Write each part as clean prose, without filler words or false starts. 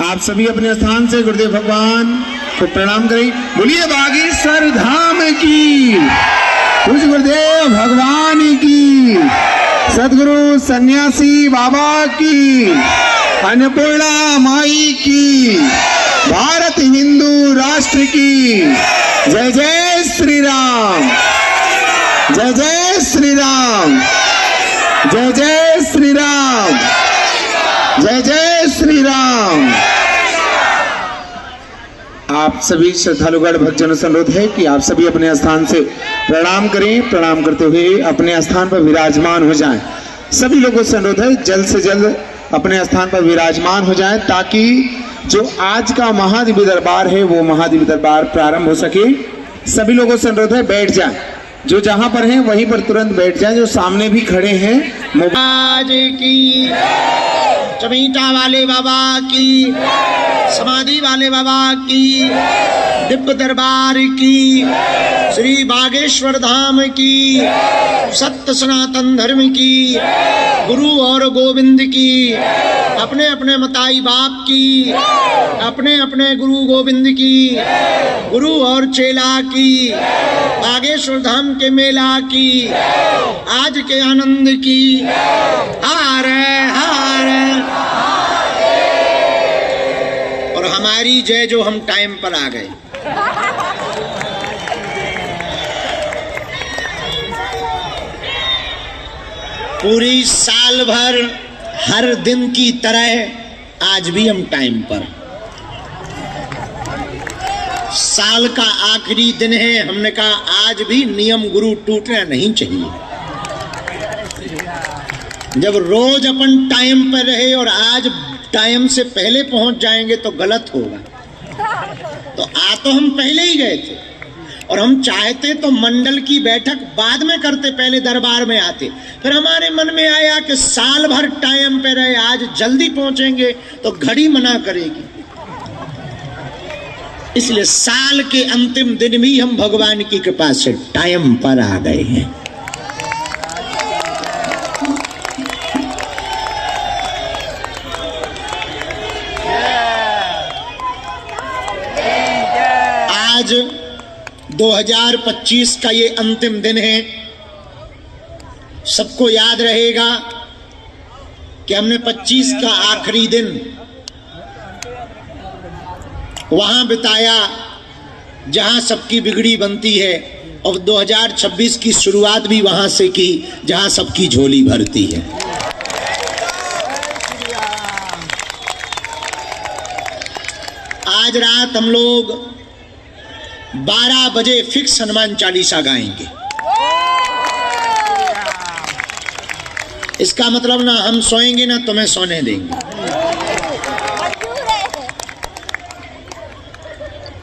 आप सभी अपने स्थान से गुरुदेव भगवान को प्रणाम करें। बोलिए बागेश्वर धाम की, पूज्य गुरुदेव भगवान की, सदगुरु सन्यासी बाबा की, अन्नपूर्णा माई की, भारत हिंदू राष्ट्र की। जय जय श्री राम, जय जय श्री राम, जय जय श्री राम, जय जय श्री राम। आप सभी श्रद्धालुगण भक्तजनों से अनुरोध है कि आप सभी अपने स्थान से प्रणाम करें। प्रणाम करते हुए अपने स्थान पर विराजमान हो जाएं। सभी लोगों से अनुरोध है जल्द से जल्द अपने स्थान पर विराजमान हो जाएं, ताकि जो आज का महादिव्य दरबार है वो महादिव्य दरबार प्रारंभ हो सके। सभी लोगों से अनुरोध है बैठ जाएं, जो जहां पर हैं वहीं पर तुरंत बैठ जाएं। जो सामने भी खड़े हैं, महाराज की, चमीटा वाले बाबा की, समाधि वाले बाबा की, दिव्य दरबार की, श्री बागेश्वर धाम की, सत्य सनातन धर्म की, गुरु और गोविंद की, अपने अपने मताई बाप की, अपने अपने गुरु गोविंद की, गुरु और चेला की, बागेश्वर धाम के मेला की, आज के आनंद की। हार हार और हमारी जय जो हम टाइम पर आ गए। पूरी साल भर हर दिन की तरह आज भी हम टाइम पर। साल का आखिरी दिन है, हमने कहा आज भी नियम गुरु टूटना नहीं चाहिए। जब रोज अपन टाइम पर रहे और आज टाइम से पहले पहुंच जाएंगे तो गलत होगा। तो तो हम पहले ही गए थे और हम चाहते तो मंडल की बैठक बाद में करते, पहले दरबार में आते। फिर हमारे मन में आया कि साल भर टाइम पे रहे, आज जल्दी पहुंचेंगे तो घड़ी मना करेगी, इसलिए साल के अंतिम दिन भी हम भगवान की कृपा से टाइम पर आ गए हैं। आज 2025 का ये अंतिम दिन है। सबको याद रहेगा कि हमने 25 का आखिरी दिन वहां बिताया जहां सबकी बिगड़ी बनती है, और 2026 की शुरुआत भी वहां से की जहां सबकी झोली भरती है। आज रात हम लोग 12 बजे फिक्स हनुमान चालीसा गाएंगे। इसका मतलब ना हम सोएंगे ना तुम्हें सोने देंगे।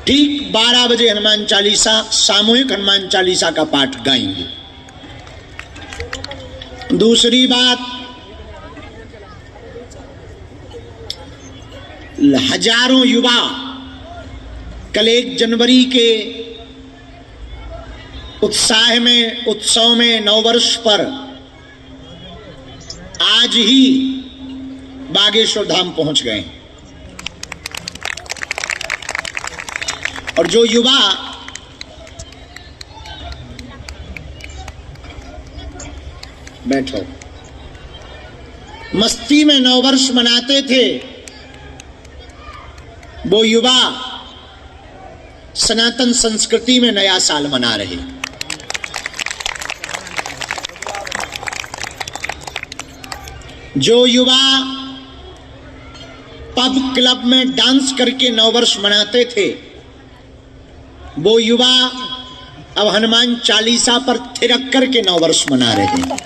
ठीक 12 बजे हनुमान चालीसा, सामूहिक हनुमान चालीसा का पाठ गाएंगे। दूसरी बात, हजारों युवा कल 1 जनवरी के उत्साह में, उत्सव में, नववर्ष पर आज ही बागेश्वर धाम पहुंच गए। और जो युवा बैठो मस्ती में नववर्ष मनाते थे, वो युवा सनातन संस्कृति में नया साल मना रहे। जो युवा पब क्लब में डांस करके नववर्ष मनाते थे, वो युवा अब हनुमान चालीसा पर थिरक करके नववर्ष मना रहे हैं।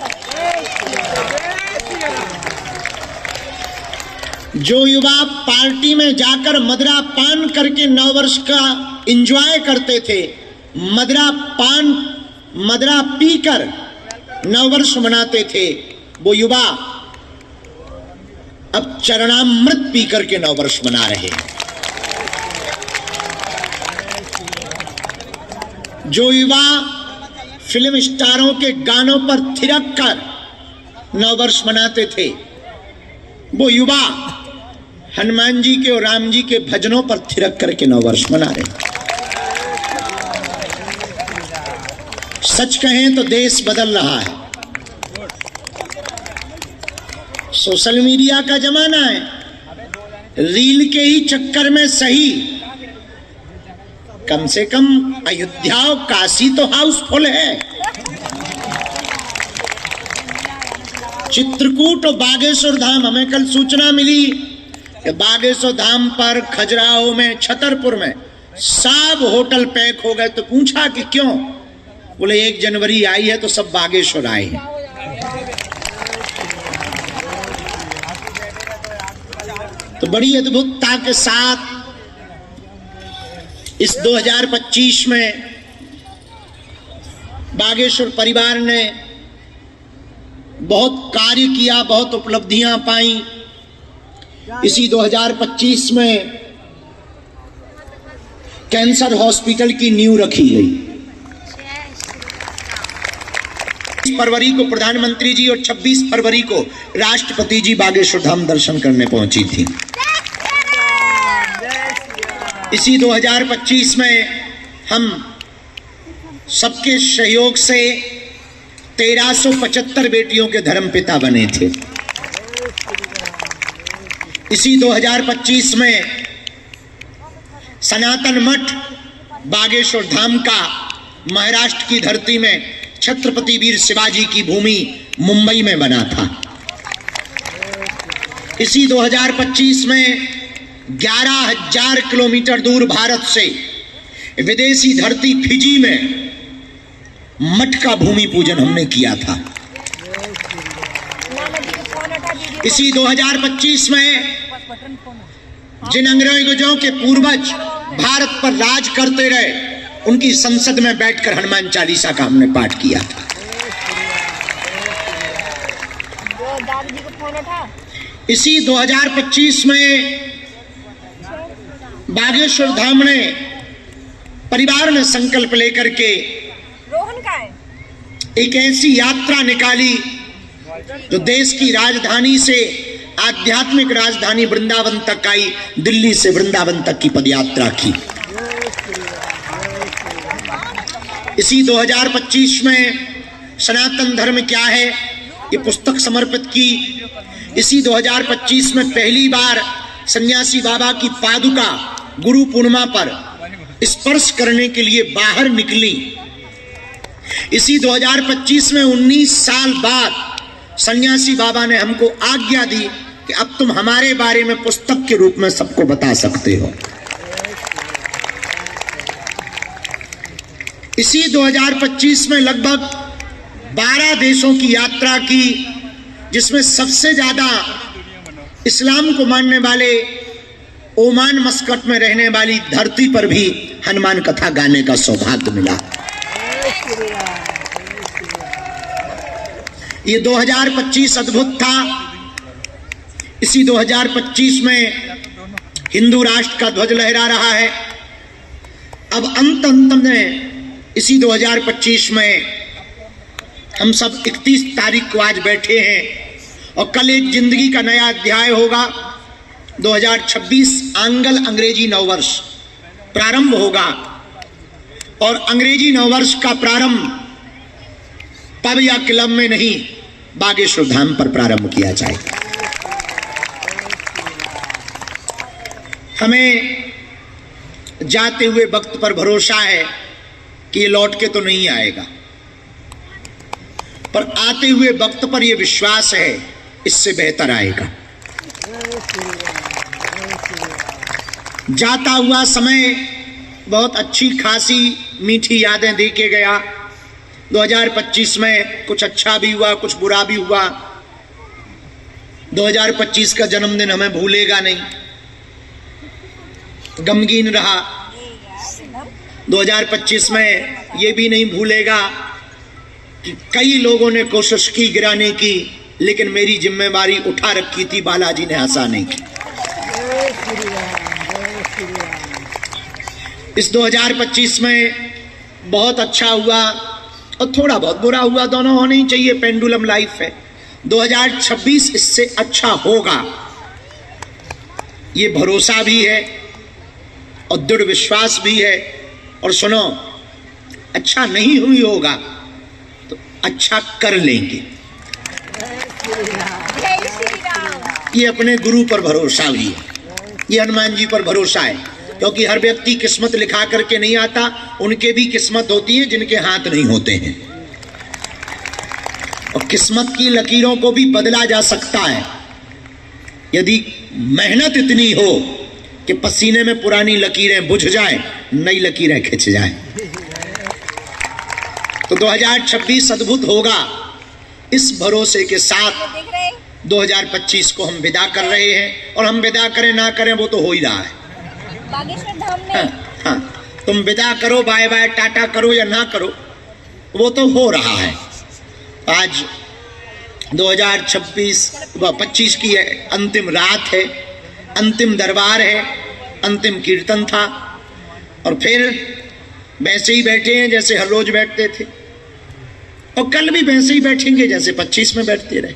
जो युवा पार्टी में जाकर मदिरा पान करके नववर्ष का एंजॉय करते थे, मदिरा पीकर नववर्ष मनाते थे, वो युवा अब चरणामृत पी करके नववर्ष मना रहे हैं। जो युवा फिल्म स्टारों के गानों पर थिरक कर नववर्ष मनाते थे, वो युवा हनुमान जी के और राम जी के भजनों पर थिरक करके नववर्ष मना रहे हैं। सच कहें तो देश बदल रहा है, सोशल मीडिया का जमाना है, रील के ही चक्कर में सही, कम से कम अयोध्या और काशी तो हाउसफुल है। चित्रकूट और बागेश्वर धाम, हमें कल सूचना मिली कि बागेश्वर धाम पर, खजुराहो में, छतरपुर में सब होटल पैक हो गए। तो पूछा कि क्यों? बोले 1 जनवरी आई है तो सब बागेश्वर आए हैं। तो बड़ी अद्भुतता के साथ इस 2025 में बागेश्वर परिवार ने बहुत कार्य किया, बहुत उपलब्धियां पाई। इसी 2025 में कैंसर हॉस्पिटल की नींव रखी गई। 20 फरवरी को प्रधानमंत्री जी और 26 फरवरी को राष्ट्रपति जी बागेश्वर धाम दर्शन करने पहुंची थी। इसी 2025 में हम सबके सहयोग से 1375 बेटियों के धर्मपिता बने थे। इसी 2025 में सनातन मठ बागेश्वर धाम का महाराष्ट्र की धरती में छत्रपति वीर शिवाजी की भूमि मुंबई में बना था। इसी 2025 में 11,000 किलोमीटर दूर भारत से विदेशी धरती फिजी में मठ का भूमि पूजन हमने किया था। इसी 2025 में जिन अंग्रेजों के पूर्वज भारत पर राज करते रहे, उनकी संसद में बैठकर हनुमान चालीसा का हमने पाठ किया था। इसी 2025 में बागेश्वर धाम ने परिवार ने संकल्प लेकर के एक ऐसी यात्रा निकाली जो देश की राजधानी से आध्यात्मिक राजधानी वृंदावन तक आई। दिल्ली से वृंदावन तक की पदयात्रा की। इसी 2025 में सनातन धर्म क्या है, ये पुस्तक समर्पित की। इसी 2025 में पहली बार सन्यासी बाबा की पादुका गुरु पूर्णिमा पर स्पर्श करने के लिए बाहर निकली। इसी 2025 में 19 साल बाद सन्यासी बाबा ने हमको आज्ञा दी कि अब तुम हमारे बारे में पुस्तक के रूप में सबको बता सकते हो। इसी 2025 में लगभग 12 देशों की यात्रा की, जिसमें सबसे ज्यादा इस्लाम को मानने वाले ओमान मस्कट में रहने वाली धरती पर भी हनुमान कथा गाने का सौभाग्य मिला। ये 2025 अद्भुत था। इसी 2025 में हिंदू राष्ट्र का ध्वज लहरा रहा है। अब अंत में इसी 2025 में हम सब 31 तारीख को आज बैठे हैं और कल एक जिंदगी का नया अध्याय होगा। 2026 आंगल अंग्रेजी नववर्ष प्रारंभ होगा और अंग्रेजी नववर्ष का प्रारंभ पब या क्लब में नहीं, बागेश्वर धाम पर प्रारंभ किया जाएगा। हमें जाते हुए वक्त पर भरोसा है कि ये लौट के तो नहीं आएगा, पर आते हुए वक्त पर यह विश्वास है इससे बेहतर आएगा। जाता हुआ समय बहुत अच्छी खासी मीठी यादें दे के गया। 2025 में कुछ अच्छा भी हुआ, कुछ बुरा भी हुआ। 2025 का जन्मदिन हमें भूलेगा नहीं, गमगीन रहा। 2025 में ये भी नहीं भूलेगा कि कई लोगों ने कोशिश की गिराने की, लेकिन मेरी जिम्मेवारी उठा रखी थी, बालाजी ने आशा नहीं की। इस 2025 में बहुत अच्छा हुआ और थोड़ा बहुत बुरा हुआ, दोनों होने ही चाहिए, पेंडुलम लाइफ है। 2026 इससे अच्छा होगा, ये भरोसा भी है और दृढ़ विश्वास भी है। और सुनो, अच्छा नहीं हुई होगा तो अच्छा कर लेंगे, ये अपने गुरु पर भरोसा भी है, ये हनुमान जी पर भरोसा है। क्योंकि हर व्यक्ति किस्मत लिखा करके नहीं आता, उनके भी किस्मत होती है जिनके हाथ नहीं होते हैं। और किस्मत की लकीरों को भी बदला जा सकता है यदि मेहनत इतनी हो कि पसीने में पुरानी लकीरें बुझ जाएं, नई लकीरें खिंच जाएं। तो 2026 अद्भुत होगा। इस भरोसे के साथ 2025 को हम विदा कर रहे हैं। और हम विदा करें ना करें वो तो हो ही रहा है। बागेश्वर धाम में हाँ, तुम विदा करो, बाय बाय टाटा करो या ना करो, वो तो हो रहा है। आज 2025 की अंतिम रात है, अंतिम दरबार है, अंतिम कीर्तन था। और फिर वैसे ही बैठे हैं जैसे हर रोज बैठते थे, और कल भी वैसे ही बैठेंगे जैसे 25 में बैठते रहे।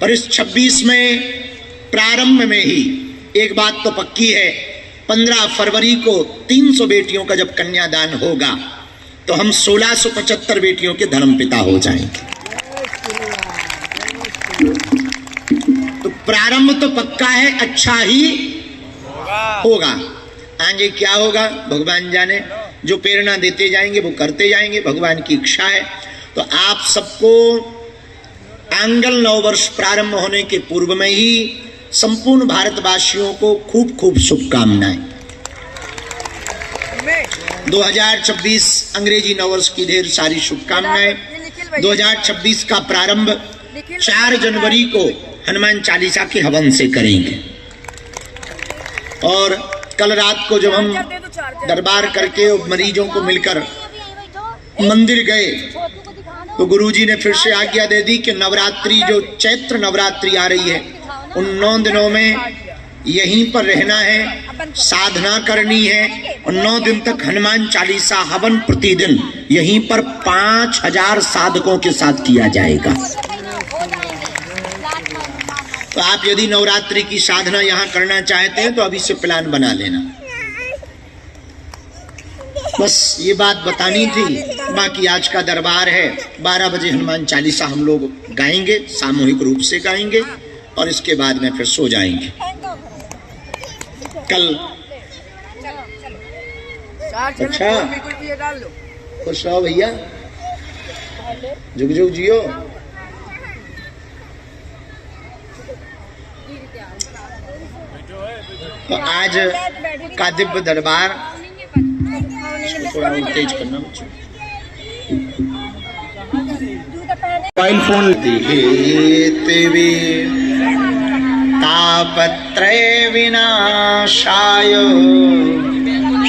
पर इस 26 में प्रारंभ में ही एक बात तो पक्की है, 15 फरवरी को 300 बेटियों का जब कन्यादान होगा तो हम 1675 बेटियों के धर्मपिता हो जाएंगे। तो प्रारंभ तो पक्का है, अच्छा ही होगा। आगे क्या होगा भगवान जाने। जो प्रेरणा देते जाएंगे वो करते जाएंगे, भगवान की इच्छा है। तो आप सबको आंगल नववर्ष प्रारंभ होने के पूर्व में ही संपूर्ण भारतवासियों को खूब खूब शुभकामनाएं। 2026 अंग्रेजी नववर्ष की ढेर सारी शुभकामनाएं। 2026 का प्रारंभ 4 जनवरी को हनुमान चालीसा के हवन से करेंगे। और कल रात को जब हम दरबार करके मरीजों को मिलकर मंदिर गए तो गुरुजी ने फिर से आज्ञा दे दी कि नवरात्रि, जो चैत्र नवरात्रि आ रही है, उन 9 दिनों में यहीं पर रहना है, साधना करनी है। और 9 दिन तक हनुमान चालीसा हवन प्रतिदिन यहीं पर 5000 साधकों के साथ किया जाएगा। तो आप यदि नवरात्रि की साधना यहाँ करना चाहते हैं तो अभी से प्लान बना लेना। बस ये बात बतानी थी। बाकी आज का दरबार है, 12 बजे हनुमान चालीसा हम लोग गाएंगे, सामूहिक रूप से गाएंगे और इसके बाद में फिर सो जाएंगे। कल अच्छा खुश रहो भैया, जुग जुग जियो। तो आज का दिव्य दरबार, इसको थोड़ा तेज करना मुझे। मोबाइल फोन देवे तापत्रय विनाशाय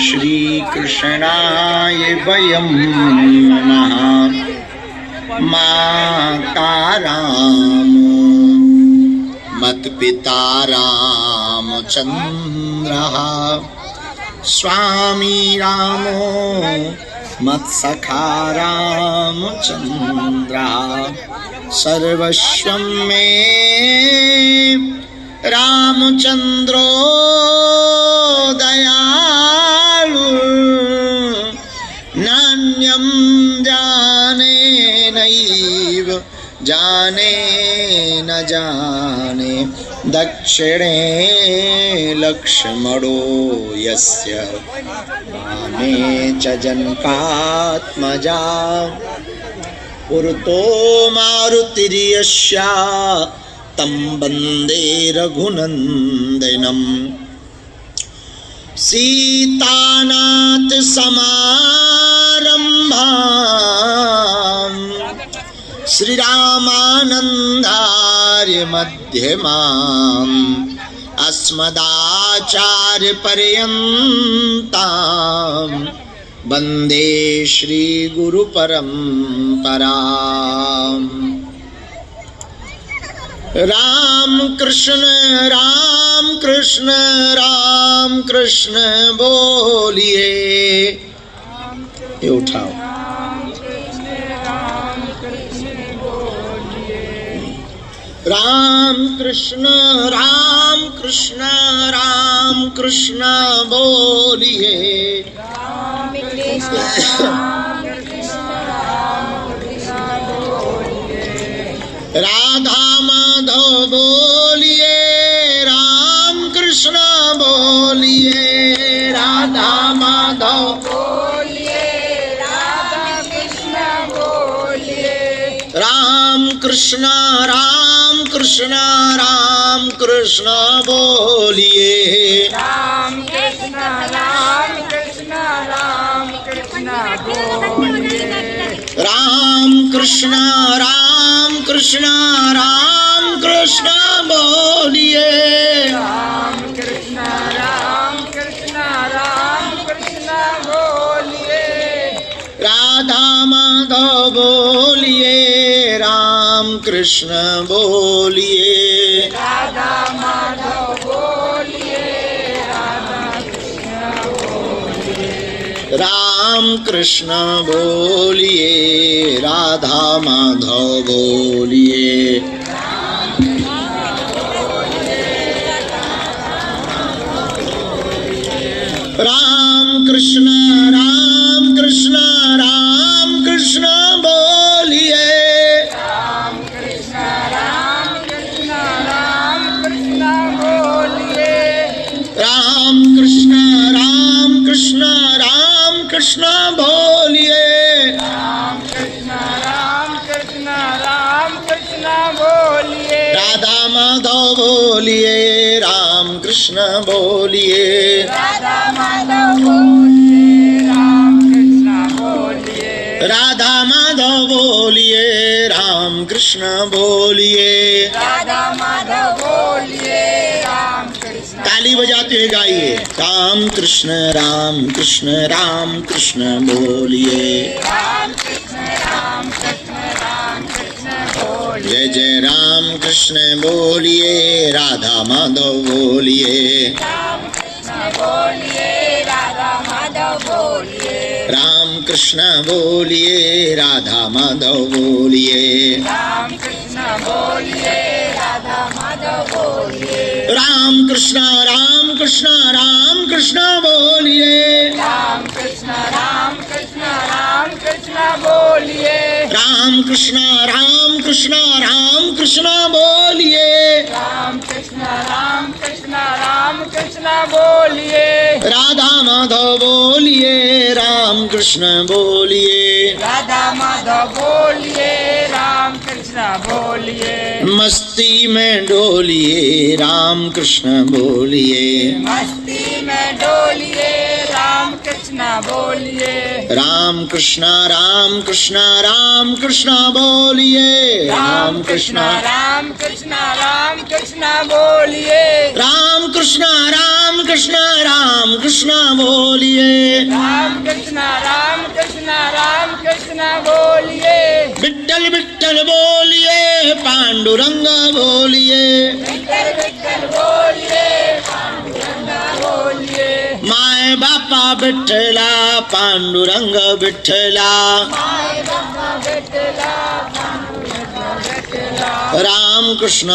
श्री कृष्णाय वयं नमः। माता राम मत्पिता रामचन्द्रः, स्वामी रामो मत्सखा रामचन्द्रः। सर्वस्वं मे रामचन्द्रो दयालु, नान्यं जाने नैव जाने न जाने। दक्षिणे लक्ष्मणो यस्य, वामे च जनकात्मजा। पुरतो मारुतिर्यस्य, तं वन्दे रघुनन्दनम्। सीतानाथ समारम्भाम्, श्रीरामानन्दार्य मध्यमाम्। अस्मदाचार्य पर्यन्ताम्, वन्दे श्री गुरु परम्पराम्। राम कृष्ण राम कृष्ण राम कृष्ण बोलिए। ये उठाओ। राम कृष्ण बोलिए। राम कृष्ण राधा माधव बोलिए, राम कृष्ण बोलिए। राधा माधव बोलिए, राधा कृष्ण बोलिए। राम कृष्ण बोलिए। राम कृष्ण बोलिए। राम कृष्ण बोलिए। राम कृष्ण बोलिए। राधा माधव बोलिए, राम कृष्ण बोलिए। राधा माधव बोलिए, राधा कृष्ण बोलिए। राम कृष्ण बोलिए, राधा माधव बोलिए। राम कृष्ण बोलिए। राम कृष्ण बोलिए। राम कृष्ण बोलिए। राम कृष्ण बोलिए। राधा माधव बोलिए, राम कृष्ण बोलिए। राधा माधव बोलिए, राम कृष्ण बोलिए। राधा माधव बोलिए, राम कृष्ण बोलिए। राधा माधव बोलिए, राम कृष्ण। ताली बजाते हुए गाइए। राम कृष्ण बोलिए। राम कृष्ण बोलिए। जय जय राम कृष्ण बोलिए, राधा माधव बोलिए। राम कृष्ण बोलिए, राधा माधव बोलिए। राम कृष्ण बोलिए, राधा माधव बोलिए। राम कृष्ण बोलिए, राधा माधव बोलिए। राम कृष्ण बोलिए। राम कृष्ण बोलिए। राम कृष्ण बोलिए। राम कृष्ण बोलिए। राधा माधव बोलिए, राम कृष्ण बोलिए। राधा माधव बोलिए, राम कृष्ण बोलिए। मस्ती में डोलिए, राम कृष्ण बोलिए। मस्ती में डोलिए, राम कृष्ण बोलिए। राम कृष्ण बोलिए। राम कृष्ण बोलिए। राम कृष्ण बोलिए। राम कृष्ण बोलिए। विठ्ठल विठ्ठल बोलिए, पांडुरंग बोलिए। विठ्ठल विठ्ठल बोलिए, पांडुरंग बोलिए। माय बापा विठ्ठला, पांडुरंग विठ्ठला। माय बाबा विठ्ठला, पांडुरंग विठ्ठला। राम कृष्ण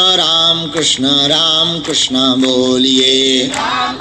बोलिए। राम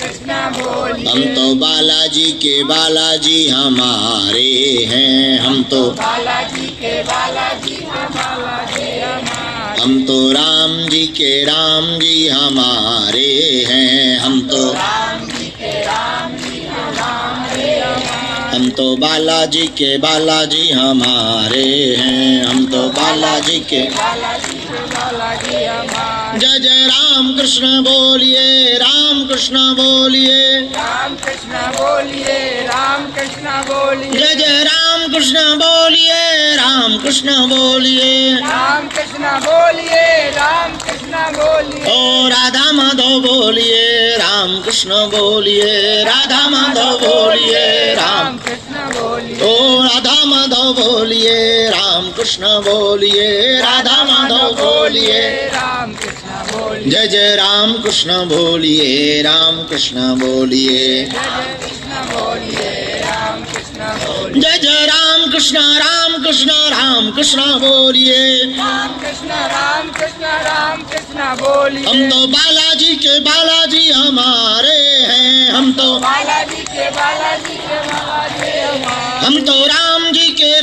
कृष्ण बोलिए। हम तो बालाजी के बालाजी हमारे हैं, हम तो बालाजी के बालाजी बालाजी हमारे। हम तो राम जी के राम जी हमारे हैं, हम तो राम जी के राम जी हमारे हमारे। हम तो बालाजी के बालाजी हमारे हैं, हम तो बालाजी के बालाजी हमारे। जय जय राम कृष्ण बोलिए, राम कृष्ण बोलिए। राम कृष्ण बोलिए, राम कृष्ण बोलिए। जय जय राम कृष्ण बोलिए, राम कृष्ण बोलिए। राम कृष्ण बोलिए, राम कृष्ण बोलिए। ओ राधा माधव बोलिए, राम कृष्ण बोलिए। राधा माधव बोलिए, राम कृष्ण बोलिए। ओ राधा माधव बोलिए, राम कृष्ण बोलिए। राधा माधव बोलिए, राम कृष्ण बोलिए। जय जय राम कृष्ण बोलिए, राम कृष्ण बोलिए। जय कृष्ण बोलिए, राम कृष्ण बोलिए। जय जय राम कृष्ण बोलिए। राम कृष्ण बोलिए। हम तो बालाजी के बालाजी हमारे हैं, हम तो बालाजी के बालाजी हमारे हमारे। हम तो राम जी के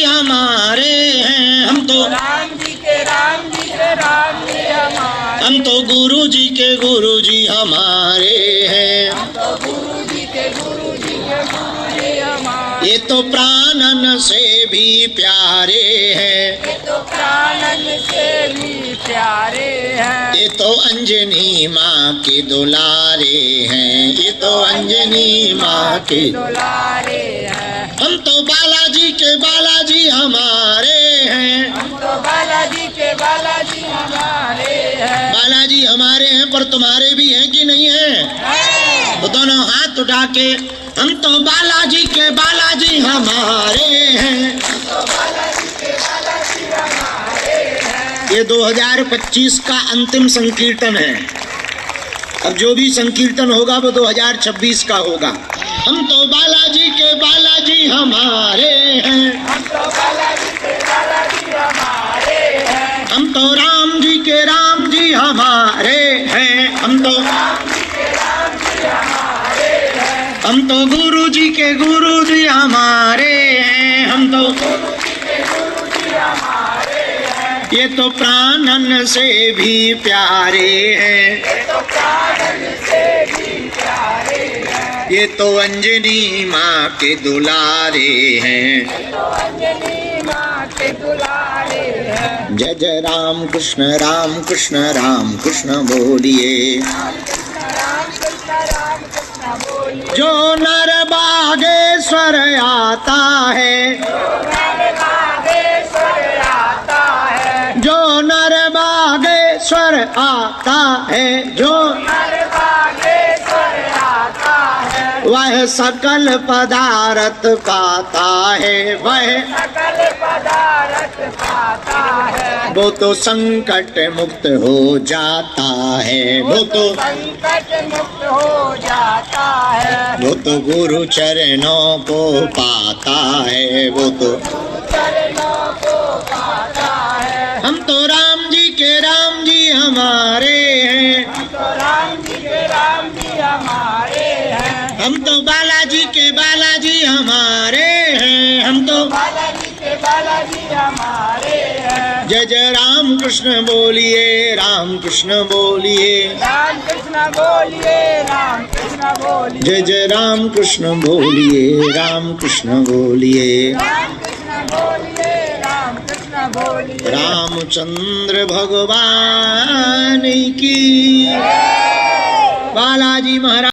हमारे हैं, हम तो राम जी के राम जी हमारे। हम तो गुरु जी के हमारे हैं। हम तो गुरु जी के हमारे। ये तो प्राणन से भी प्यारे हैं, ये तो प्राणन से भी प्यारे हैं। ये तो अंजनी माँ के दुलारे हैं, ये तो अंजनी माँ के। दुलारे हैं। हम तो बालाजी के बालाजी हमारे हैं, हम तो बालाजी के बालाजी हमारे हैं। बालाजी हमारे हैं, पर तुम्हारे भी हैं कि नहीं है? तो दोनों हाथ उठा के हम तो बालाजी के बालाजी हमारे हैं। ये 2025 का अंतिम संकीर्तन है। अब जो भी संकीर्तन होगा वो 2026 का होगा। हम तो बालाजी के बालाजी हमारे हैं, हम तो बालाजी के बालाजी हमारे हैं। हम तो राम जी के राम जी हमारे हैं, हम तो गुरु जी के गुरु जी हमारे हैं, हम तो ये तो प्राणन से भी प्यारे हैं, ये तो अंजनी माँ के दुलारे हैं। जय जय राम कृष्ण बोलिए। जो नर बागेश्वर आता है, जो नर बागेश्वर आता है, जो वह सकल पदार्थ पाता है, वह वो तो संकट मुक्त हो जाता है, वो तो संकट मुक्त हो जाता है। वो तो गुरु चरणों को पाता है, वो तो चरणों को पाता है। हम तो राम जी के राम जी हमारे हैं, हम तो राम जी के राम जी हमारे हैं। हम तो बालाजी के बालाजी हमारे हैं, हम तो बालाजी के बालाजी हमारे हैं। जय जय राम कृष्ण बोलिए, राम कृष्ण बोलिए। राम कृष्ण बोलिए, राम कृष्ण बोलिए। जय जय राम कृष्ण बोलिए, राम कृष्ण बोलिए। राम कृष्ण बोलिए, राम कृष्ण बोलिए। रामचंद्र भगवान की, बालाजी महाराज।